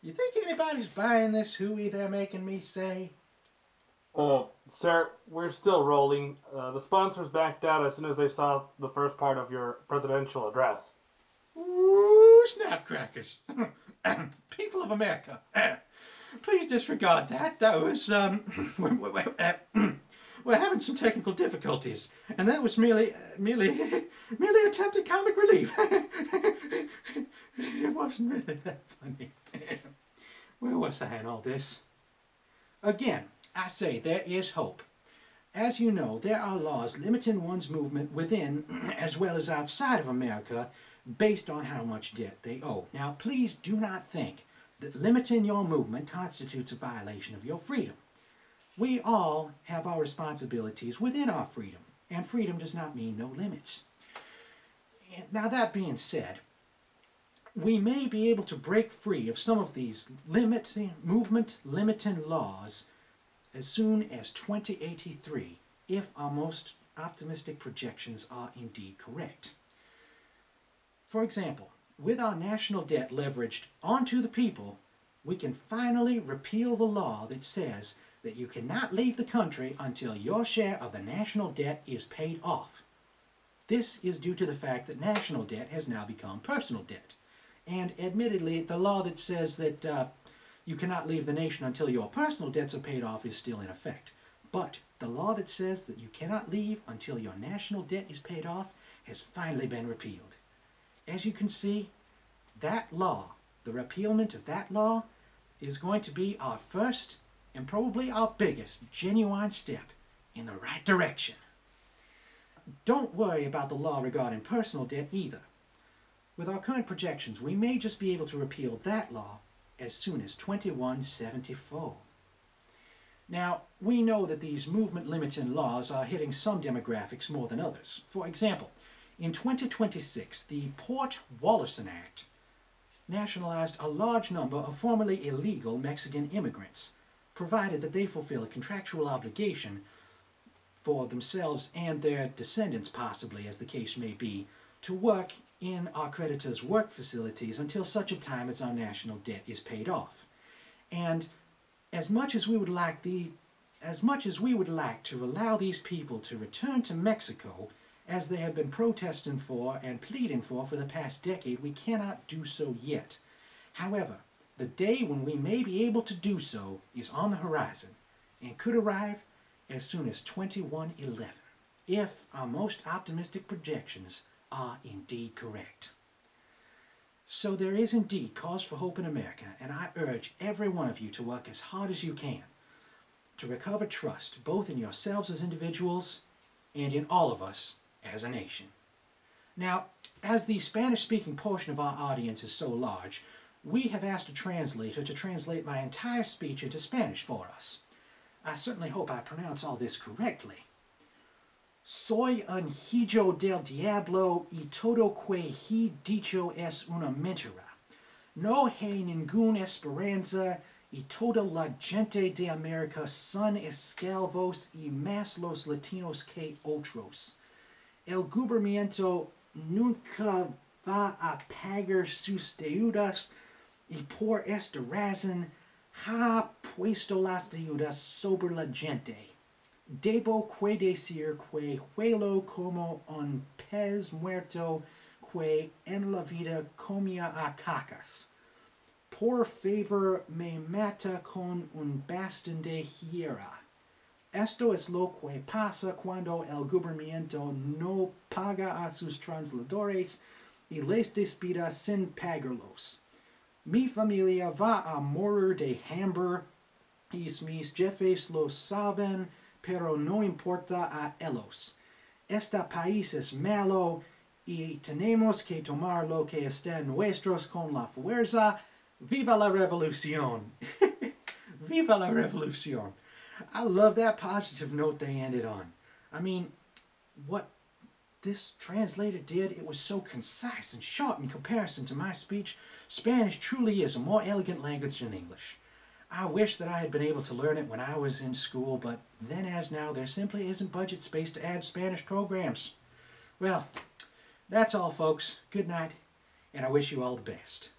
You think anybody's buying this hooey they're making me say? Sir, we're still rolling. The sponsors backed out as soon as they saw the first part of your presidential address. Ooh, snapcrackers. People of America, please disregard that. That was, we're having some technical difficulties, and that was merely attempted comic relief. It wasn't really that funny. Where was I in all this? Again, I say there is hope. As you know, there are laws limiting one's movement within as well as outside of America based on how much debt they owe. Now, please do not think that limiting your movement constitutes a violation of your freedom. We all have our responsibilities within our freedom, and freedom does not mean no limits. Now, that being said, we may be able to break free of some of these movement limiting laws as soon as 2083, if our most optimistic projections are indeed correct. For example, with our national debt leveraged onto the people, we can finally repeal the law that says that you cannot leave the country until your share of the national debt is paid off. This is due to the fact that national debt has now become personal debt. And admittedly, the law that says that you cannot leave the nation until your personal debts are paid off is still in effect. But the law that says that you cannot leave until your national debt is paid off has finally been repealed. As you can see, that law, the repealment of that law, is going to be our first and probably our biggest genuine step in the right direction. Don't worry about the law regarding personal debt either. With our current projections, we may just be able to repeal that law as soon as 2174. Now, we know that these movement limiting laws are hitting some demographics more than others. For example, in 2026, the Port-Wallerson Act nationalized a large number of formerly illegal Mexican immigrants, provided that they fulfill a contractual obligation for themselves and their descendants, possibly, as the case may be, to work in our creditors' work facilities until such a time as our national debt is paid off. And as much as we would like to allow these people to return to Mexico, as they have been protesting for and pleading for the past decade, we cannot do so yet. However, the day when we may be able to do so is on the horizon and could arrive as soon as 2111, if our most optimistic projections are indeed correct. So there is indeed cause for hope in America, and I urge every one of you to work as hard as you can to recover trust both in yourselves as individuals and in all of us as a nation. Now, as the Spanish-speaking portion of our audience is so large, we have asked a translator to translate my entire speech into Spanish for us. I certainly hope I pronounce all this correctly. Soy un hijo del diablo y todo que he dicho es una mentira. No hay ninguna esperanza y toda la gente de América son esclavos y más los latinos que otros. El gobierno nunca va a pagar sus deudas y por esta razón ha puesto las deudas sobre la gente. Debo que decir que huelo como un pez muerto que en la vida comía a cacas. Por favor, me mata con un bastón de hierba. Esto es lo que pasa cuando el gobierno no paga a sus trabajadores y les despida sin pagarlos. Mi familia va a morir de hambre y mis jefes lo saben, pero no importa a ellos. Este país es malo y tenemos que tomar lo que está en nuestros con la fuerza. ¡Viva la revolución! ¡Viva la revolución! I love that positive note they ended on. I mean, what this translator did, it was so concise and short in comparison to my speech. Spanish truly is a more elegant language than English. I wish that I had been able to learn it when I was in school, but then as now, there simply isn't budget space to add Spanish programs. Well, that's all, folks. Good night, and I wish you all the best.